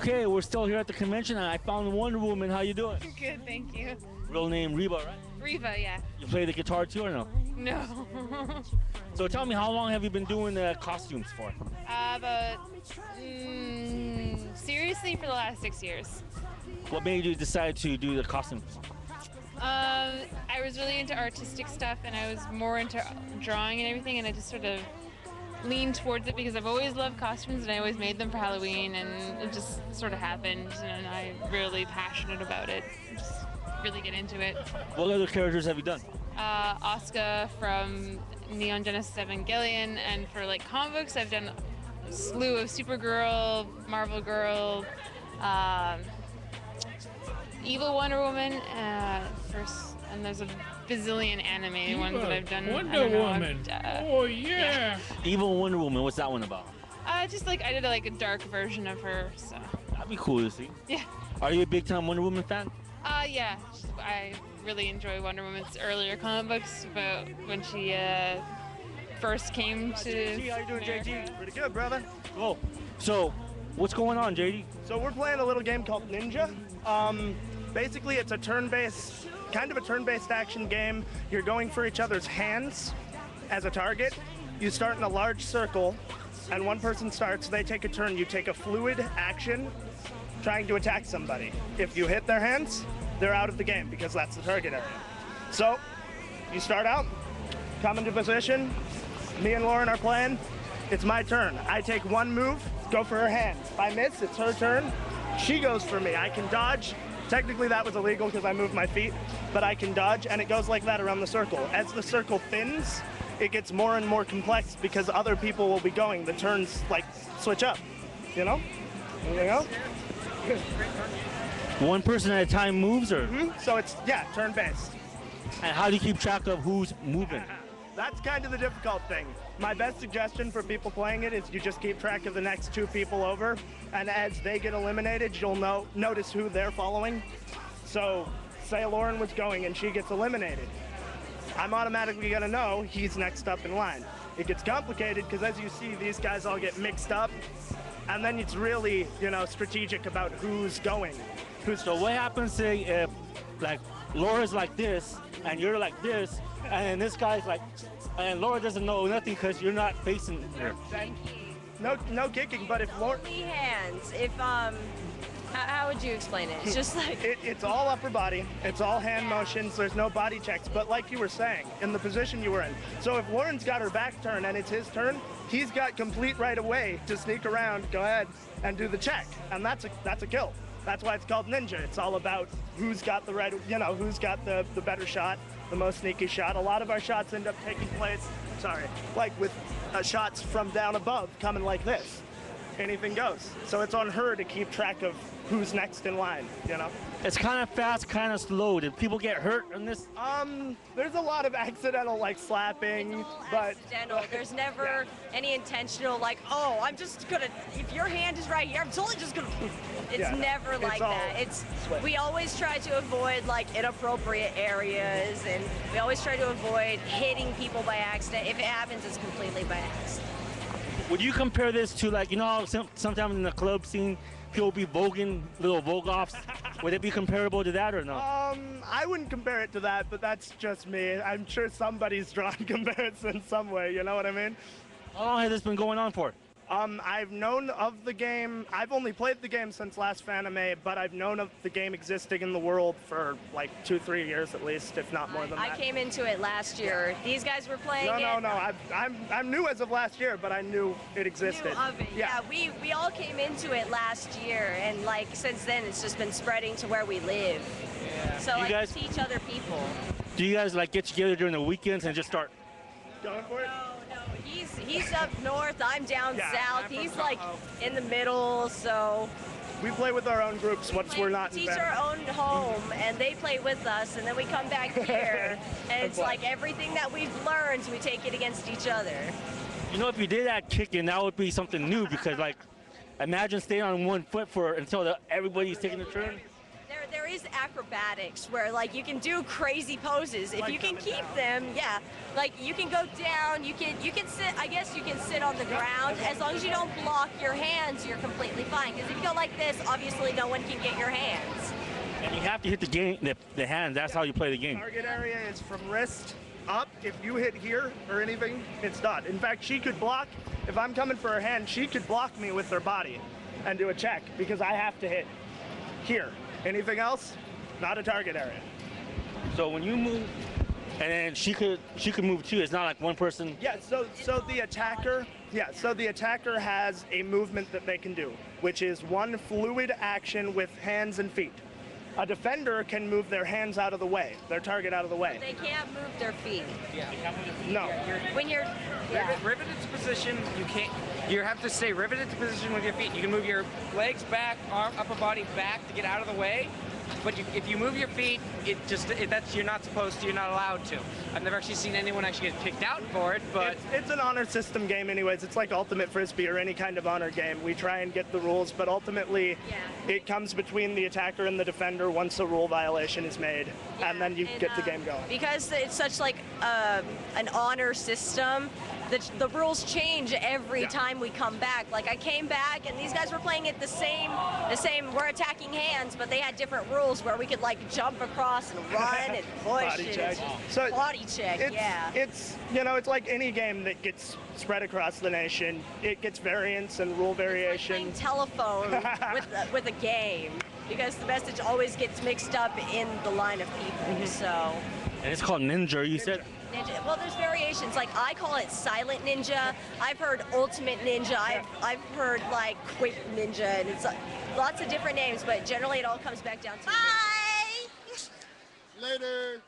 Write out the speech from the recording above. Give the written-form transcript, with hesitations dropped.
Okay, we're still here at the convention, and I found Wonder Woman. How you doing? Good, thank you. Real name Reba, right? Reva, yeah. You play the guitar too, or no? No. So tell me, how long have you been doing the costumes for? Seriously, for the last 6 years. What made you decide to do the costumes? I was really into artistic stuff, and I was more into drawing and everything, and I just sort of leaned towards it because I've always loved costumes, and I always made them for Halloween, and it just sort of happened, and I'm really passionate about it. Just really get into it. What other characters have you done? Asuka from Neon Genesis Evangelion, and for like comic books, I've done a slew of Supergirl, Marvel Girl, Evil Wonder Woman, and there's a bazillion anime ones that I've done. Wonder Woman. Oh yeah. Evil Wonder Woman. What's that one about? Just like I did like a dark version of her. So. That'd be cool to see. Yeah. Are you a big time Wonder Woman fan? Yeah. I really enjoy Wonder Woman's earlier comic books, but when she first came to. JD, how you doing, JD? Pretty good, brother. Oh, so what's going on, JD? So we're playing a little game called Ninja. Basically, it's a turn-based, kind of a turn-based action game. You're going for each other's hands as a target. You start in a large circle, and one person starts, they take a turn, you take a fluid action trying to attack somebody. If you hit their hands, they're out of the game because that's the target area. So, you start out, come into position, me and Lauren are playing, it's my turn. I take one move, go for her hands. If I miss, it's her turn. She goes for me. I can dodge. Technically that was illegal because I moved my feet, but I can dodge, and it goes like that around the circle. As the circle thins, it gets more and more complex because other people will be going. The turns like switch up, you know? There you go. One person at a time moves, or? So it's, yeah, turn-based. And how do you keep track of who's moving? That's kind of the difficult thing. My best suggestion for people playing it is you just keep track of the next two people over, and as they get eliminated, you'll notice who they're following. So, say Lauren was going and she gets eliminated. I'm automatically gonna know he's next up in line. It gets complicated because as you see, these guys all get mixed up, and then it's really, you know, strategic about who's going. So what happens, say, if like Laura's like this and you're like this, and this guy's like, and Laura doesn't know nothing because you're not facing her. No kicking, but if Laura... Only hands. If, how would you explain it? It's just like... It's all upper body. It's all hand motions. There's no body checks. But like you were saying, in the position you were in. So if Lauren's got her back turn and it's his turn, he's got complete right of way to sneak around, go ahead, and do the check. And that's a kill. That's why it's called Ninja. It's all about who's got the right, you know, who's got the better shot, the most sneaky shot. A lot of our shots end up taking place, like with shots from down above coming like this. Anything goes. So it's on her to keep track of who's next in line, you know? It's kind of fast, kind of slow. Did people get hurt in this? There's a lot of accidental, like, slapping, but... accidental. There's never any intentional, like, oh, I'm just gonna, if your hand is right here, I'm totally just gonna... It's never like that. We always try to avoid, like, inappropriate areas, and we always try to avoid hitting people by accident. If it happens, it's completely by accident. Would you compare this to, like, you know how sometimes in the club scene, people be voguing, little vogue-offs? Would it be comparable to that or no? I wouldn't compare it to that, but that's just me. I'm sure somebody's drawn comparison some way, you know what I mean? How long has this been going on for? I've known of the game. I've only played the game since last FANIME, but I've known of the game existing in the world for like 2-3 years at least, if not more than that. I came into it last year. These guys were playing it. No. I'm new as of last year, but I knew it existed. Knew of it. Yeah, we all came into it last year, and like since then it's just been spreading to where we live. Yeah. So like guys, teach other people. Do you guys like get together during the weekends and just start going for it? No. He's up north, I'm down south. He's like in the middle, so... We play with our own groups once we're not in teach our own home, and they play with us, and then we come back here, and it's like everything that we've learned, we take it against each other. You know, if you did that kicking, that would be something new, because like, imagine staying on one foot for until everybody's taking a turn. there is acrobatics where like you can do crazy poses if you can keep them. Yeah, like you can go down. You can sit. I guess you can sit on the ground as long as you don't block your hands. You're completely fine. Because if you go like this, obviously no one can get your hands. And you have to hit the hand. That's how you play the game. Target area is from wrist up. If you hit here or anything, it's done. In fact, she could block. If I'm coming for her hand, she could block me with her body and do a check because I have to hit here. Anything else, not a target area. So when you move, and then she could move too. It's not like one person. Yeah. So the attacker. Yeah. So the attacker has a movement that they can do, which is one fluid action with hands and feet. A defender can move their hands out of the way, their target out of the way. They can't move their feet. Yeah. No. When you're Riveted to position, you can't. You have to stay riveted to position with your feet. You can move your legs back, arm, upper body back to get out of the way. But if you move your feet, you're not supposed to. You're not allowed to. I've never actually seen anyone actually get kicked out for it. But it's an honor system game, anyways. It's like Ultimate Frisbee or any kind of honor game. We try and get the rules, but ultimately, it comes between the attacker and the defender once a rule violation is made, and then you get the game going. Because it's such like an honor system. The rules change every time we come back. Like I came back and these guys were playing it the same. We're attacking hands, but they had different rules where we could like jump across and run and push. Body check. Body check. It's it's like any game that gets spread across the nation. It gets variants and rule variation. It's like playing telephone with a game because the message always gets mixed up in the line of people. So. And it's called Ninja. You said. Ninja. Well, there's variations. Like I call it Silent Ninja. I've heard Ultimate Ninja. I've heard like Quick Ninja, and it's lots of different names. But generally, it all comes back down to. Bye. Later.